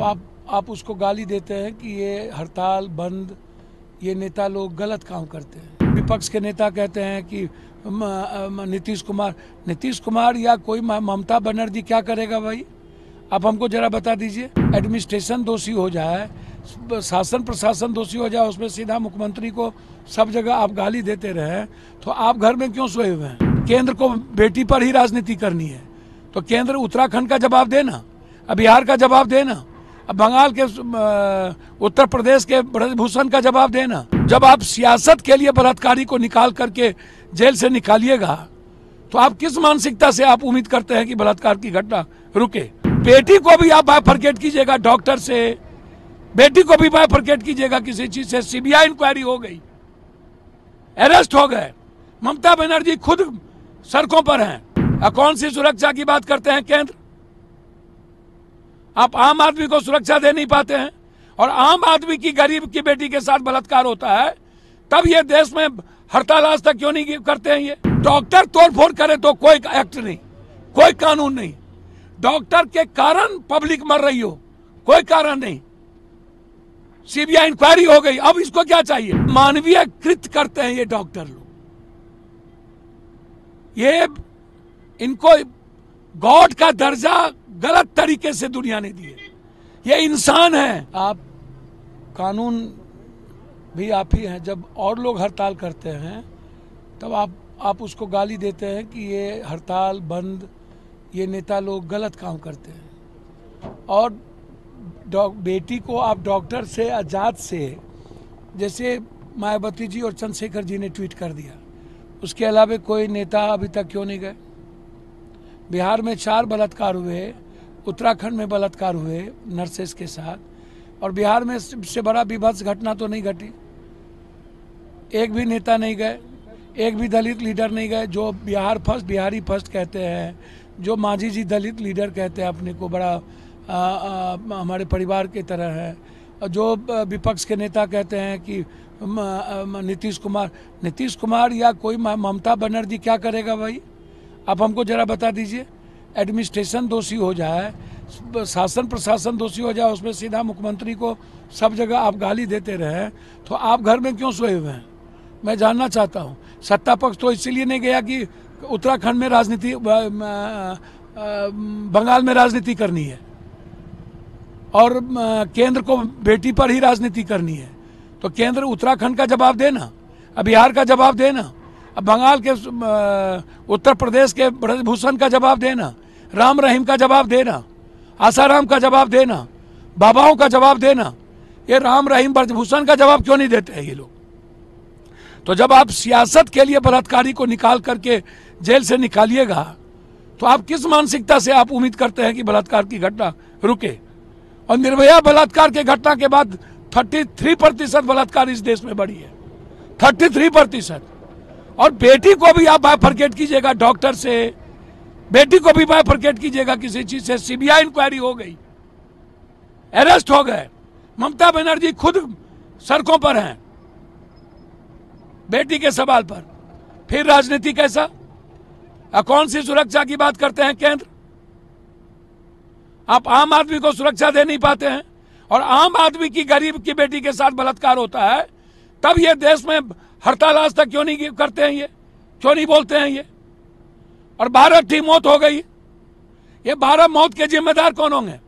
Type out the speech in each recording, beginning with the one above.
अब आप उसको गाली देते हैं कि ये हड़ताल बंद, ये नेता लोग गलत काम करते हैं। विपक्ष के नेता कहते हैं कि नीतीश कुमार या कोई ममता बनर्जी क्या करेगा भाई? आप हमको जरा बता दीजिए। एडमिनिस्ट्रेशन दोषी हो जाए, शासन प्रशासन दोषी हो जाए, उसमें सीधा मुख्यमंत्री को सब जगह आप गाली देते रहे, तो आप घर में क्यों सोए हुए हैं? केंद्र को बेटी पर ही राजनीति करनी है तो केंद्र उत्तराखंड का जवाब देना, अब बिहार का जवाब देना, अब बंगाल के उत्तर प्रदेश के ब्रजभूषण का जवाब देना। जब आप सियासत के लिए बलात्कारी को निकाल करके जेल से निकालिएगा तो आप किस मानसिकता से आप उम्मीद करते हैं कि बलात्कार की घटना रुके? बेटी को भी आप बाइफरकेट कीजिएगा डॉक्टर से, बेटी को भी बाइफरकेट कीजिएगा किसी चीज से। सीबीआई इंक्वायरी हो गई, अरेस्ट हो गए, ममता बनर्जी खुद सड़कों पर हैं। कौन सी सुरक्षा की बात करते हैं केंद्र? आप आम आदमी को सुरक्षा दे नहीं पाते हैं, और आम आदमी की गरीब की बेटी के साथ बलात्कार होता है तब ये देश में हड़ताल आज तक क्यों नहीं करते हैं? ये डॉक्टर तोड़फोड़ करे तो कोई एक्ट नहीं, कोई कानून नहीं। डॉक्टर के कारण पब्लिक मर रही हो, कोई कारण नहीं। सीबीआई इंक्वायरी हो गई, अब इसको क्या चाहिए? मानवीय कृत करते हैं ये डॉक्टर लोग। ये इनको गॉड का दर्जा गलत तरीके से दुनिया ने दिए। ये इंसान है। आप कानून भी आप ही हैं। जब और लोग हड़ताल करते हैं तब आप उसको गाली देते हैं कि ये हड़ताल बंद, ये नेता लोग गलत काम करते हैं। और बेटी को आप डॉक्टर से, आजाद से, जैसे मायावती जी और चंद्रशेखर जी ने ट्वीट कर दिया, उसके अलावा कोई नेता अभी तक क्यों नहीं गए? बिहार में 4 बलात्कार हुए, उत्तराखंड में बलात्कार हुए नर्सेस के साथ, और बिहार में सबसे बड़ा विभत्स घटना तो नहीं घटी। एक भी नेता नहीं गए, एक भी दलित लीडर नहीं गए। जो बिहारी फर्स्ट कहते हैं, जो मांझी जी दलित लीडर कहते हैं अपने को, बड़ा हमारे परिवार की तरह है। और जो विपक्ष के नेता कहते हैं कि नीतीश कुमार या कोई ममता बनर्जी क्या करेगा भाई? आप हमको जरा बता दीजिए। एडमिनिस्ट्रेशन दोषी हो जाए, शासन प्रशासन दोषी हो जाए, उसमें सीधा मुख्यमंत्री को सब जगह आप गाली देते रहे, तो आप घर में क्यों सोए हुए हैं? मैं जानना चाहता हूँ। सत्ता पक्ष तो इसीलिए नहीं गया कि उत्तराखंड में राजनीति, बंगाल में राजनीति करनी है, और केंद्र को बेटी पर ही राजनीति करनी है, तो केंद्र उत्तराखंड का जवाब देना, अब बिहार का जवाब देना, अब बंगाल के उत्तर प्रदेश के ब्रजभूषण का जवाब देना, राम रहीम का जवाब देना, आसाराम का जवाब देना, बाबाओं का जवाब देना। ये राम रहीम ब्रजभूषण का जवाब क्यों नहीं देते हैं ये लोग? तो जब आप सियासत के लिए बलात्कारी को निकाल करके जेल से निकालिएगा तो आप किस मानसिकता से आप उम्मीद करते हैं कि बलात्कार की घटना रुके? और निर्भया बलात्कार के घटना के बाद 33% बलात्कार इस देश में बढ़ी है, 33%। और बेटी को भी आप बाइफरकेट कीजिएगा डॉक्टर से, बेटी को भी बाइफरकेट कीजिएगा किसी चीज से। सीबीआई इंक्वायरी हो गई, अरेस्ट हो गए, ममता बनर्जी खुद सड़कों पर हैं बेटी के सवाल पर। फिर राजनीति कैसा? कौन सी सुरक्षा की बात करते हैं केंद्र? आप आम आदमी को सुरक्षा दे नहीं पाते हैं, और आम आदमी की गरीब की बेटी के साथ बलात्कार होता है तब ये देश में हड़ताल आज तक क्यों नहीं करते हैं? ये क्यों नहीं बोलते हैं ये? और 12 मौत हो गई। ये 12 मौत के जिम्मेदार कौन होंगे?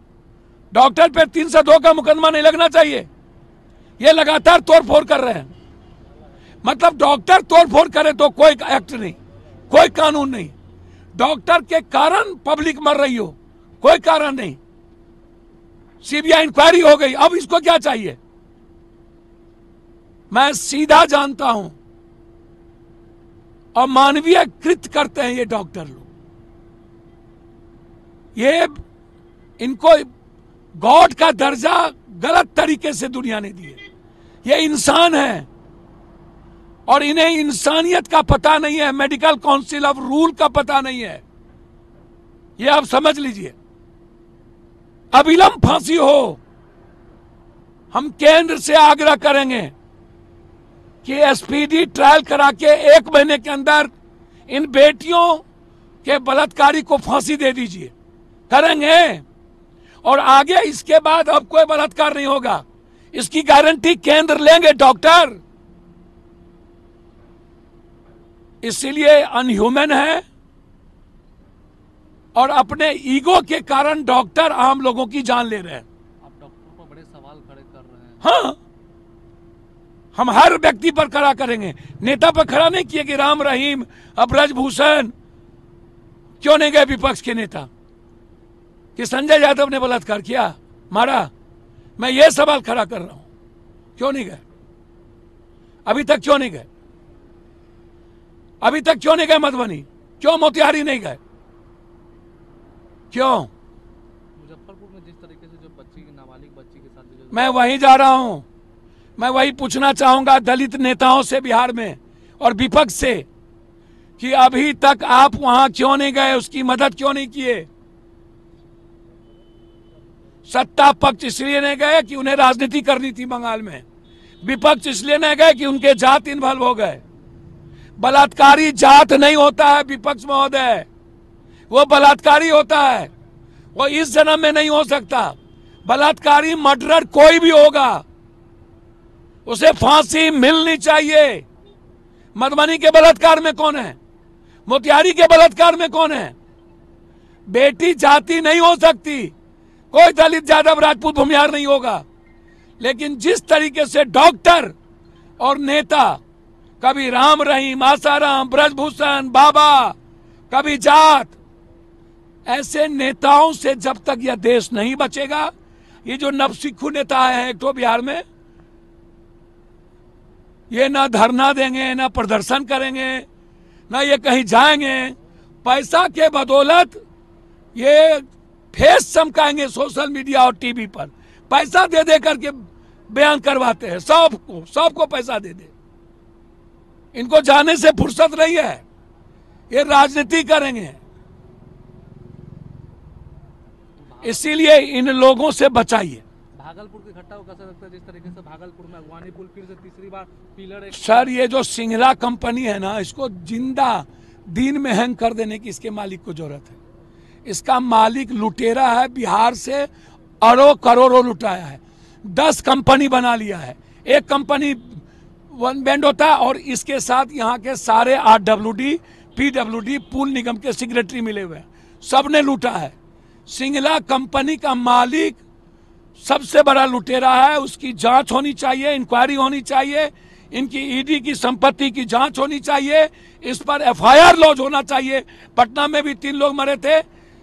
डॉक्टर पे 302 का मुकदमा नहीं लगना चाहिए? ये लगातार तोड़फोड़ कर रहे हैं। मतलब डॉक्टर तोड़फोड़ करे तो कोई एक्ट नहीं, कोई कानून नहीं। डॉक्टर के कारण पब्लिक मर रही हो, कोई कारण नहीं। सीबीआई इंक्वायरी हो गई, अब इसको क्या चाहिए? मैं सीधा जानता हूं, और मानवीय कृत करते हैं ये डॉक्टर लोग। ये इनको गॉड का दर्जा गलत तरीके से दुनिया ने दिए। ये इंसान है, और इन्हें इंसानियत का पता नहीं है, मेडिकल काउंसिल ऑफ रूल का पता नहीं है। ये आप समझ लीजिए। अविलंब फांसी हो। हम केंद्र से आग्रह करेंगे कि स्पीडी ट्रायल करा के 1 महीने के अंदर इन बेटियों के बलात्कारी को फांसी दे दीजिए। करेंगे। और आगे इसके बाद अब कोई बलात्कार नहीं होगा, इसकी गारंटी केंद्र लेंगे डॉक्टर। इसीलिए अनह्यूमन है और अपने ईगो के कारण डॉक्टर आम लोगों की जान ले रहे हैं। आप डॉक्टरों पर बड़े सवाल खड़े कर रहे हैं। हाँ, हम हर व्यक्ति पर खड़ा करेंगे। नेता पर खड़ा नहीं किए कि राम रहीम, ब्रजभूषण क्यों नहीं गए विपक्ष के नेता? कि संजय यादव ने बलात्कार किया, मारा? मैं ये सवाल खड़ा कर रहा हूं, क्यों नहीं गए? अभी तक क्यों नहीं गए? अभी तक क्यों नहीं गए मधुबनी? क्यों मोतिहारी नहीं गए? क्यों? मुजफ्फरपुर में जिस तरीके से जो नाबालिग बच्ची के साथ जो मैं वहीं जा रहा हूं। मैं वही पूछना चाहूंगा दलित नेताओं से बिहार में और विपक्ष से कि अभी तक आप वहां क्यों नहीं गए, उसकी मदद क्यों नहीं किए? सत्ता पक्ष इसलिए नहीं गए कि उन्हें राजनीति करनी थी बंगाल में, विपक्ष इसलिए नहीं गए कि उनके जात इन्वॉल्व हो गए। बलात्कारी जात नहीं होता है विपक्ष महोदय, वो बलात्कारी होता है, वो इस जन्म में नहीं हो सकता। बलात्कारी मर्डरर कोई भी होगा, उसे फांसी मिलनी चाहिए। मधुबनी के बलात्कार में कौन है? मोतिहारी के बलात्कार में कौन है? बेटी जाति नहीं हो सकती, कोई दलित यादव राजपूत भूमिहार नहीं होगा। लेकिन जिस तरीके से डॉक्टर और नेता, कभी राम रहीम, आसाराम, ब्रजभूषण, बाबा, कभी जात, ऐसे नेताओं से जब तक यह देश नहीं बचेगा, ये जो नवसिखू नेता है एक तो बिहार में, ये ना धरना देंगे, ना प्रदर्शन करेंगे, ना ये कहीं जाएंगे। पैसा के बदौलत ये फेस चमकाएंगे सोशल मीडिया और टीवी पर, पैसा दे दे करके बयान करवाते हैं। सबको पैसा दे दे। इनको जाने से फुर्सत नहीं है, ये राजनीति करेंगे। इसीलिए इन लोगों से बचाइए। भागलपुर की घटना को कैसा लगता है, जिस तरीके से भागलपुर में अगवानी पुल फिर से तीसरी बार पिलर सर, ये जो सिंगला कंपनी है ना, इसको जिंदा दिन में हैंग कर देने की इसके मालिक को जरूरत है। इसका मालिक लुटेरा है, बिहार से अरबों करोड़ों लुटाया है। 10 कंपनी बना लिया है, एक कंपनी वन बैंड होता है और इसके साथ यहाँ के सारे RWD, PWD पुल निगम के सेक्रेटरी मिले हुए हैं, सबने लूटा है। सिंगला कंपनी का मालिक सबसे बड़ा लुटेरा है, उसकी जांच होनी चाहिए, इंक्वायरी होनी चाहिए, इनकी ईडी की संपत्ति की जांच होनी चाहिए, इस पर FIR लॉन्च होना चाहिए। पटना में भी 3 लोग मरे थे।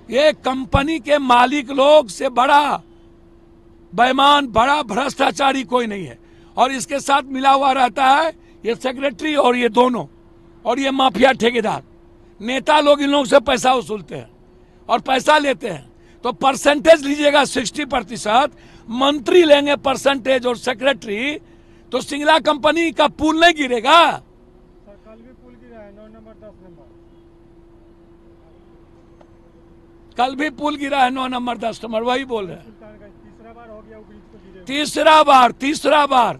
ये कंपनी के मालिक लोग से बड़ा बेईमान, बड़ा भ्रष्टाचारी कोई नहीं है। और इसके साथ मिला हुआ रहता है ये सेक्रेटरी और ये दोनों, और ये माफिया ठेकेदार नेता लोग इन लोगों से पैसा वसूलते हैं और पैसा लेते हैं। तो परसेंटेज लीजिएगा 60%, मंत्री लेंगे परसेंटेज और सेक्रेटरी, तो सिंगला कंपनी का पुल नहीं गिरेगा। कल भी पुल गिरा है 9 नंबर 10 नंबर। कल भी पुल गिरा है 9 नंबर 10 नंबर, वही बोल रहे हैं। तीसरा बार हो गया वो ब्रिज को गिरे। तीसरा बार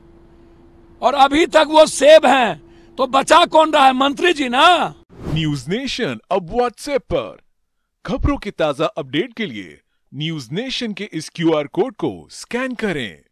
और अभी तक वो सेब हैं, तो बचा कौन रहा है? मंत्री जी ना। न्यूज नेशन अब व्हाट्सएप पर खबरों की ताजा अपडेट के लिए न्यूज नेशन के इस QR कोड को स्कैन करें।